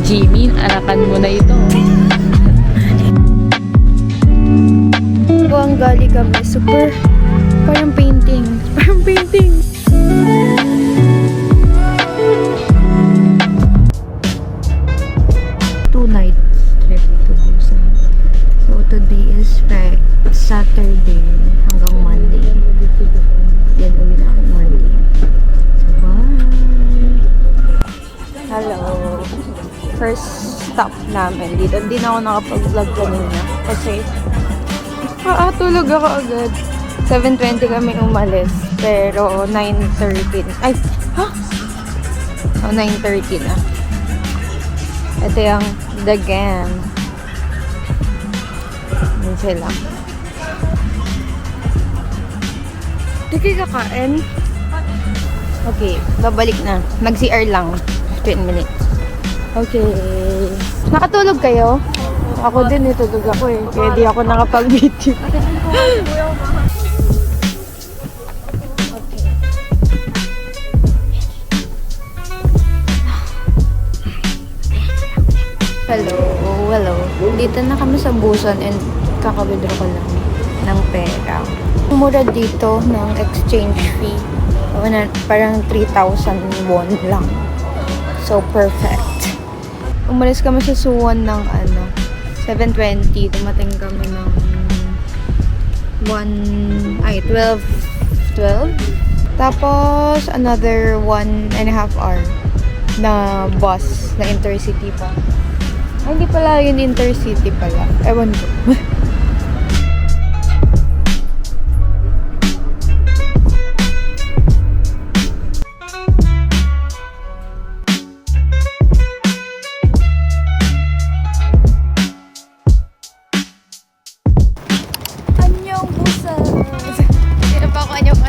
Jimmy, arakan mo na ito. Ang gali kami. Super. Parang painting. Parang painting. Two-night trip to Busan. So, today is Saturday hanggang Monday. Then, uwi na ako Monday. So, bye! Hello! First stop namin dito. Hindi na ako nakapag-vlog kanina. Kasi, tulog ako agad. 7:20 kami umalis. Pero, 9:13. Ay! Ha? So, 9:30 na. Ito yung The Gam. Yun sila. Di kayo kakain? Okay, babalik na. Mag-CR lang. 15 minutes. Okay. Nakatulog kayo? Ako din, tulog ako eh. Kaya di ako nakapag-video. Hello. Dito na kami sa Busan and kakawithdraw ko lang ng pera. Mura dito ng exchange fee. Parang 3,000 won lang. So, perfect. Umalis kami sa Suwon ng 7:20. Dumating kami ng 12. Tapos, another 1.5 hour na bus na intercity pa. Ay, hindi pala yun intercity pala. Ewan ko. Anyong Busan! Hindi pa ako anyong.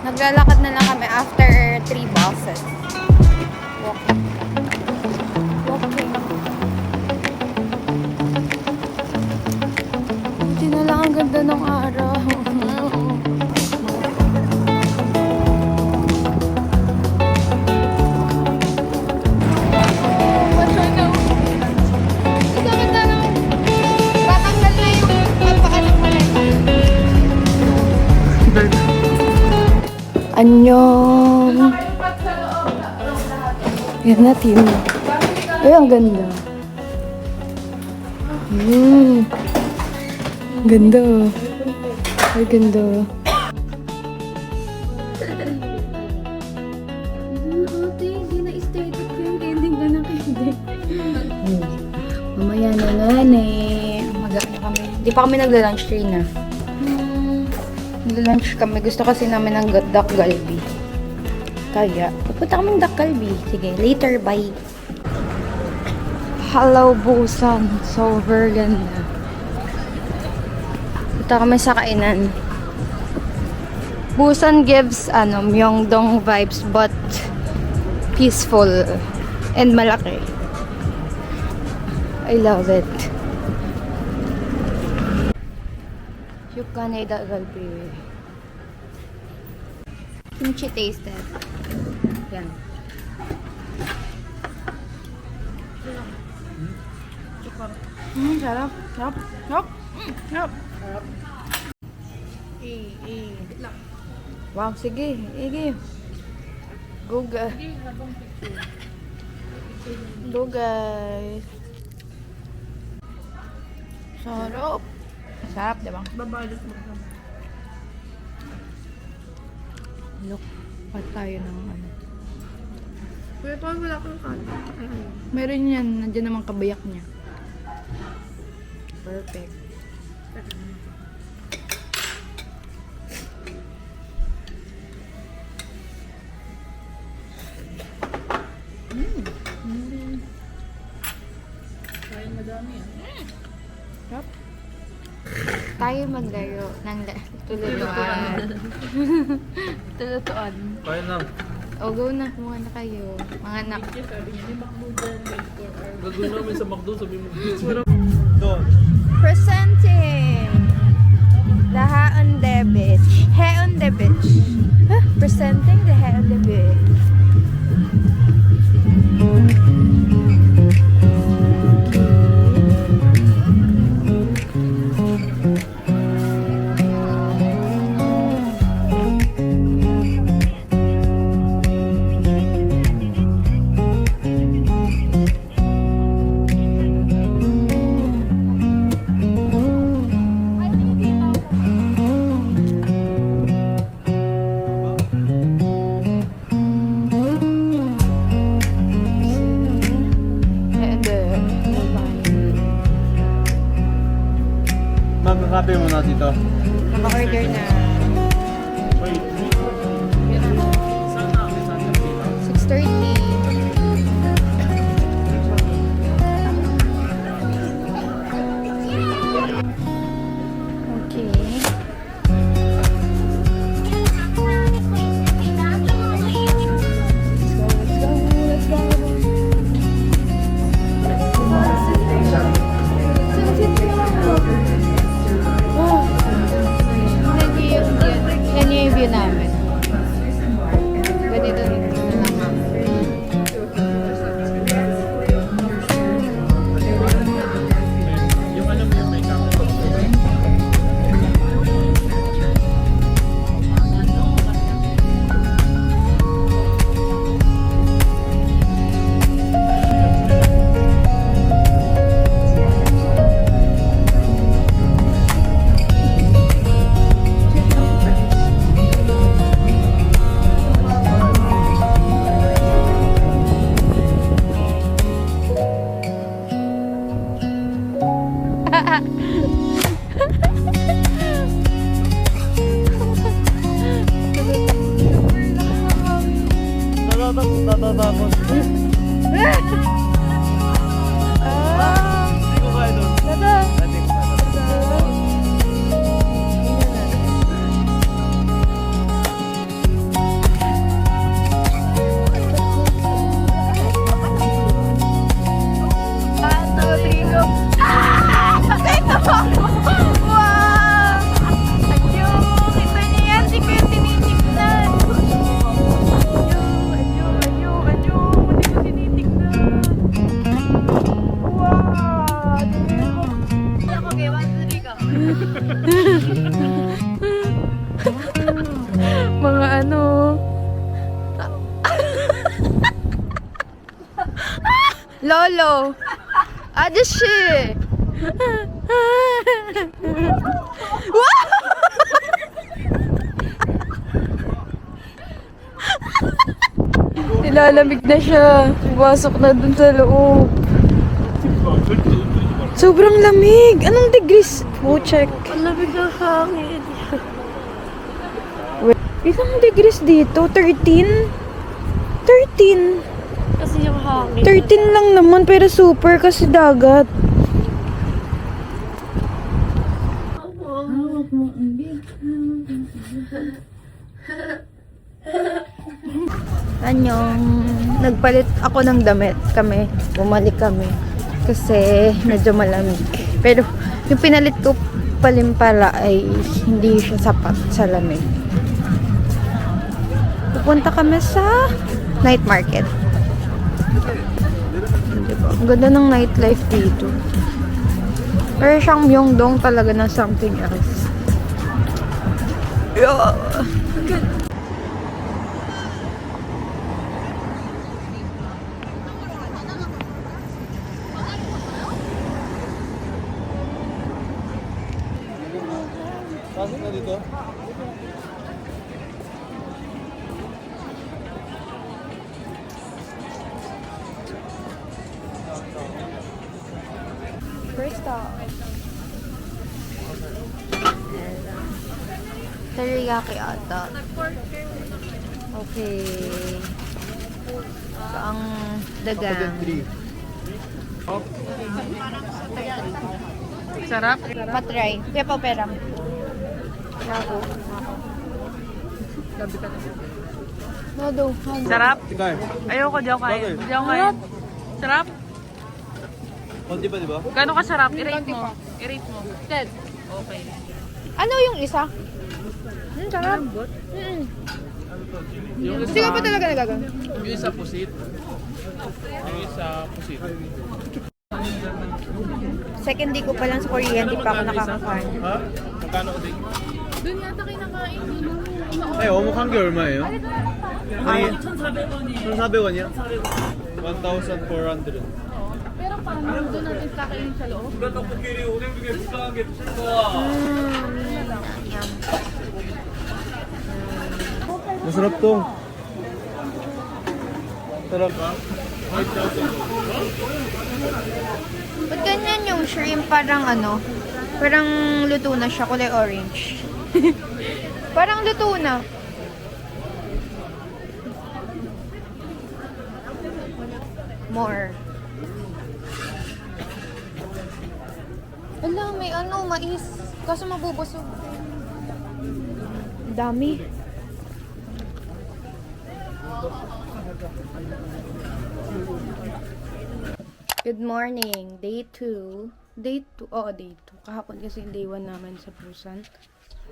Naglalakad na lang kami after 3 buses. Walking. Hindi na lang ang ganda ng araw. Annyeong! Yan natin. Ay, ang ganda. Ganda. Ay, ganda. Hindi na aesthetic yung ending ka na kilig. Mamaya na mag-ano kami. Hindi pa kami nagla-lunch train na. Nagla-lunch kami. Gusto kasi namin ng Dak Galbi. Kaya, pupunta kami ng Dak Galbi. Sige, later, bye. Hello, Busan. Super ganda. Punta kami sa kainan. Busan gives, Myeongdong vibes, but peaceful and malaki. I love it. Yukanay Dak Galbi. Kimchi tasted. Yan. Sarap. Sarap. Wow, sige. Go guys. Sarap. Sarap, diba? Babalot mo. Look, pat tayo ng Kuya, wala akong kanta. Meron yan, nandiyan naman kabayak niya. Perfect. Kaya madami yan. Sarap. Tayo maglaro ng tulutuan. Tulutuan. Kaya na. O, go na. Kumuha na kayo. Mga anak. Sabi niya, may McDo dyan, 24 hours. Gagawin namin sa McDo, sabi mo. Doon. Presenting the Haeundae Beach. Haeundae Beach. Presenting the Haeundae Beach. Nakapin mo na dito. Naka-order na. Wait. 6:30. Okay. Let's go. Oh. Yan yung view namin. Ganito rin lang. Yung alam mo yung may camera. Natatakot. Hindi ko kaya doon. Hindi ko kaya. Mga ano. Lolo. Adeshi. Nilalamig na siya. Pasok na dun sa loob. Sobrang lamig. Anong degrees? Check. Ang lamig ng hangin. Ilang degrees dito? 13? 13? Kasi yung hangin. 13 lang naman, pero super kasi dagat. Anyong, nagpalit ako ng damit kami. Bumalik kami. Kasi medyo malamig. Pero yung pinalit ko palimpala ay hindi siya sapat sa lamig. Pupunta kami sa night market. Diba? Ang ganda ng nightlife dito. Pero siyang Myeongdong talaga na something else. Yeah. Pasok na dito. First stop. Teriyaki ata. Okay. So, ang dagang. Sarap. Patry. Kaya pa pera. Ako. Nado. Sarap. Tigay. Ayoko, di ako kaya. Bakit? Di ako kaya. Sarap. Konti pa, di ba? Gano'n ka sarap? I-rate mo. I-rate mo. 10. Okay. Ano yung isa? Sarap. Yung Hindi ka pa talaga nagagang. Yung isa pusit. Yung isa pusit. Second day ko pa lang sa Korean, di pa ako nakakakain. Ha? Magkano ulit? Doon yata kinakain. Eh, mukhang 얼마 예요? 아니, 1,400원 이야? 1,400. Pero paano doon natin kakain sa loob? Masarap to. Sarap ba? Ba't ganyan yung shrimp parang ano? Parang luto na siya, kulay orange. Parang luto na. More. Ala, may mais. Kaso mabubusog. Dami. Good morning. Day 2. Day 2. Oo, day 2. Kahapon kasi day 1 naman sa Busan.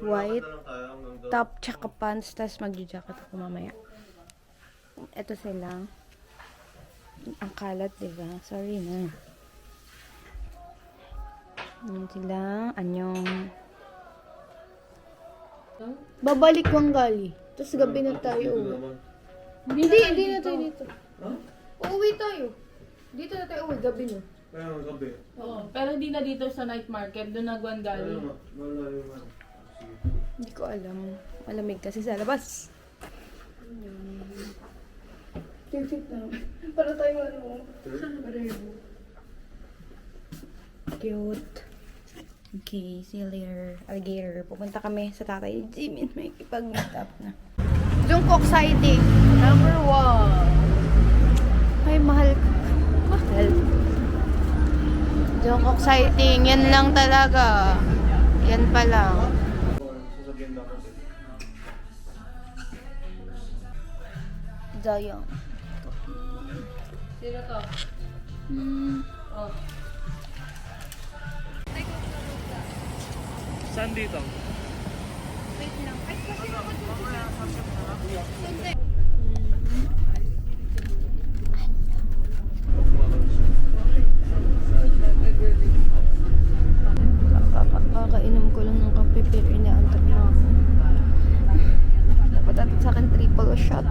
White top tsaka pants. Tapos magja-jacket ako mamaya. Ito sila. Ang kalat, diba? Sorry na. Yan sila. Anyong. Babalik Wanggali. Tapos gabi na tayo uwi. Hindi na tayo dito. Uuwi tayo. Dito na tayo uwi. Gabi na. Kaya nga gabi. Oo, pero hindi na dito sa night market. Doon na Guangali. Malayo man. Hindi ko alam. Malamig kasi sa labas. Tingsit na. Para tayo ano. Cute. Okay, see you later. Alligator. Pupunta kami sa tatay Jimmy. May ipag-meet up na. Jungkook sighting. Number 1. Ay, mahal. Mahal. Jungkook sighting. Yan lang talaga. Yan pa lang. Sasabihin na kasi. Zayong. Sino to? Oh. Saan dito? Kakainom ko lang ng kape pero inaantok na ako. Dapat atin sa akin triple shot.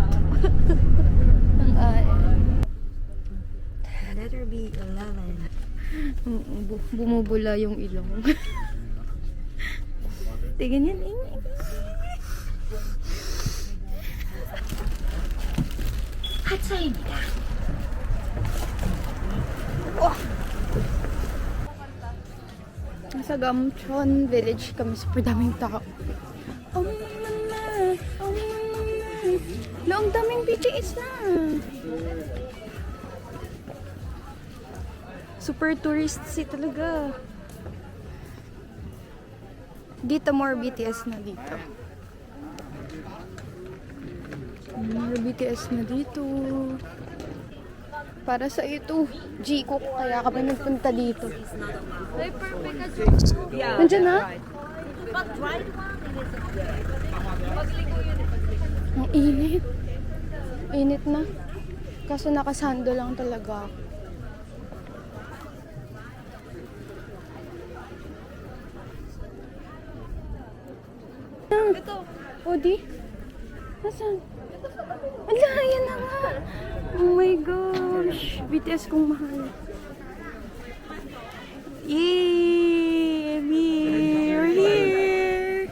Ang letter B, 11. Bumubula yung ilong. Tingnan yan. Hatsayimida. Oh! Nasa Gamcheon Village kami. Super daming tao. Oh mama! Oh mama! Long daming BTS na! Super touristy talaga. Dito more BTS na dito. More BTS na dito. Para sa ito, Jiko, kaya kami nagpunta dito. Ay, perfect. Yeah. Nandiyan na? Ang init. Init na. Kaso nakasando lang talaga ako. Ito. O di? Nasaan? Ala, yan na nga. Oh my gosh. BTS kong mahal. Yay! We're here!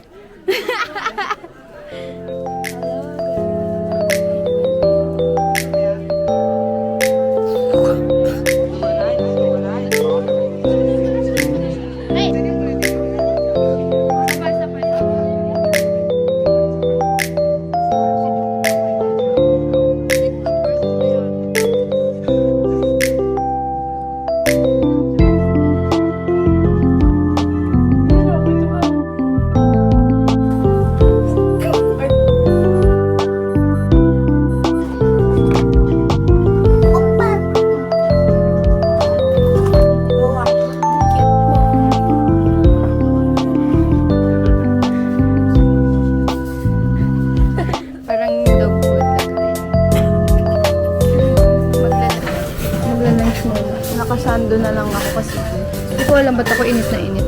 Nakasando na lang ako kasi hindi ko alam ba't ako init na init.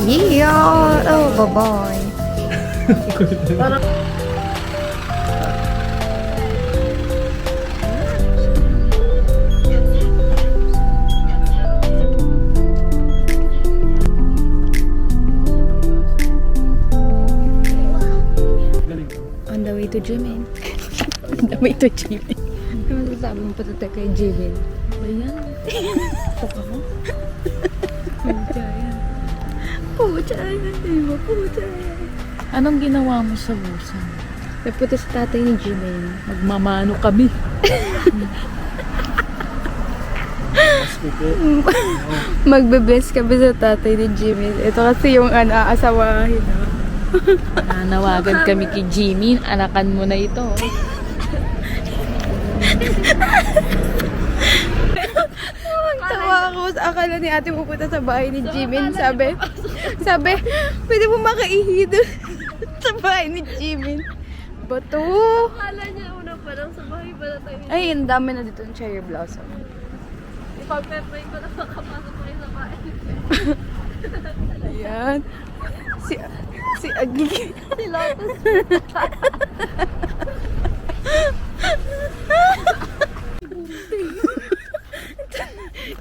Yeah! Oh, bye-bye. Parang on the way to Jimin. On the way to Jimin. Ano masasabi mo patatay kay Jimin? Ayan. Tok ako. Hindi kaya. Mapuchay. Mapuchay. Anong ginawa mo sa busan? Napunta sa tatay ni Jimin. Magmamano kami. Magbe-bless kami sa tatay ni Jimin. Ito kasi yung aasawahin. Nanawagan kami kay Jimmy. Anakan mo na ito. Tawa ako. Akala ni ate pupunta sa bahay ni Jimin. Sabi, pwede mo makaihi doon sa bahay ni Jimin. Bato. Akala niya una pa lang sa bahay pala tayo. Ay, ang dami na dito ng cherry blossom. Ipag-pepray ko na makapasok ko sa bahay. Ayan. Si Agi. Si Lotus.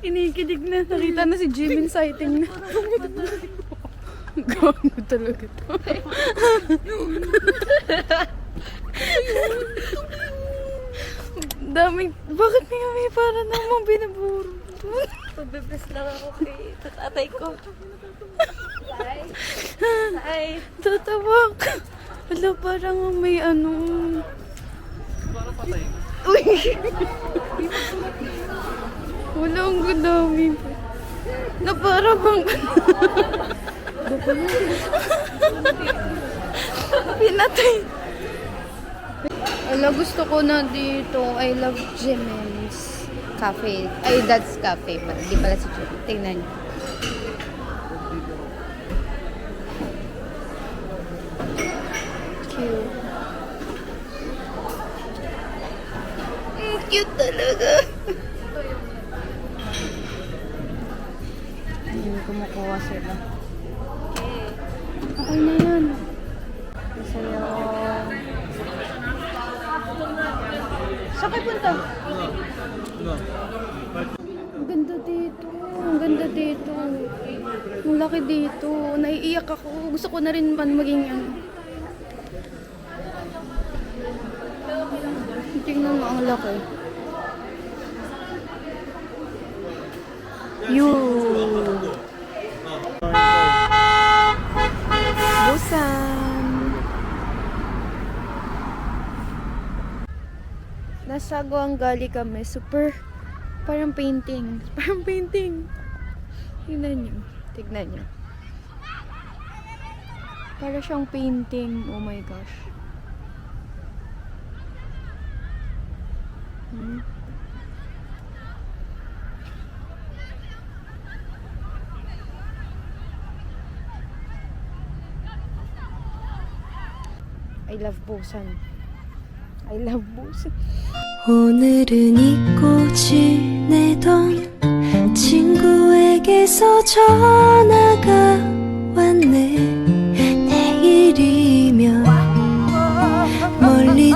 Kinikilig na. Nakita na si Jimin sighting na. Gago talaga to. Daming, bakit may para namang binaburo? Pag-bebes lang ako kay tatay ko. Ay. Tatawag. Wala, parang may ano. Uy! Wala, ang dami. Na para bang... Pinatay. Wala, gusto ko na dito. I love Jimin's Cafe. Ay, that's cafe pala. Di pala si Jimin. Tingnan niyo. Cute. Cute talaga. Kumukuha sila. Okay na yan. Masaya. Saan kayo punta? Ang ganda dito. Ang ganda dito. Ang laki dito. Naiiyak ako. Gusto ko na rin man maging ano. Tingnan mo ang laki. Busan. Nasa Guanggali kami. Super. Parang painting. Parang painting. Tignan nyo. Tignan nyo. Para siyang painting. Oh my gosh. I love Busan. I love Busan. 오늘은 잊고 지내던 친구에게서 전화가 왔네. 내일이면 멀리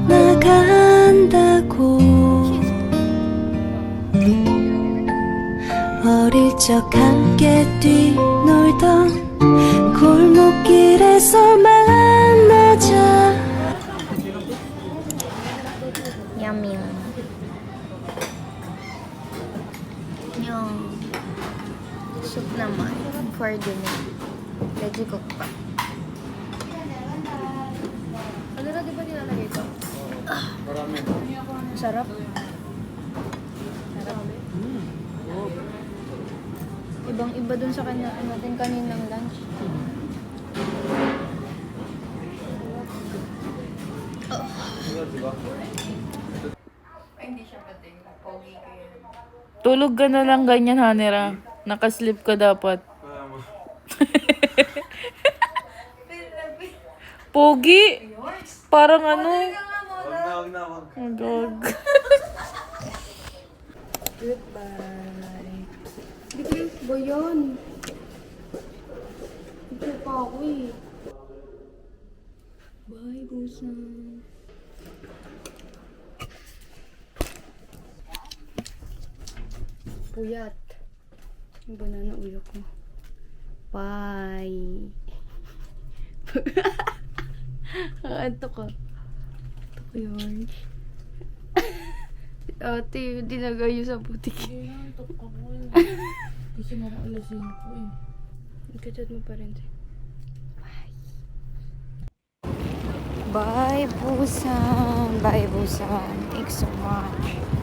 떠나간다고. 어릴 적 함께 뛰놀던 골목길에서 만나자. Yummy. Yung soup naman for dinner. Veggie cook pa. Ano na, di ba nilalagay ito? Marami. Sarap. Sarap. Ibang-iba dun sa kanya natin kaninang lunch. Ay, hindi siya pating. Pogi ko yun. Tulog ka na lang ganyan, Hanera. Nakaslip ka dapat. Pogi! Parang ano? Huwag na. Oh, dog. Goodbye. Hindi ba yun? Hindi pa ako eh. Bye, Busan. Puyat. Yung banana ulo ko. Bye. Anto ka. Ito ko yun. Ate, dinagay yun sa butik. Kasi mga alasin ko eh. Magka-chat mo pa rin. Bye, Busan. Bye, Busan. Thanks so much.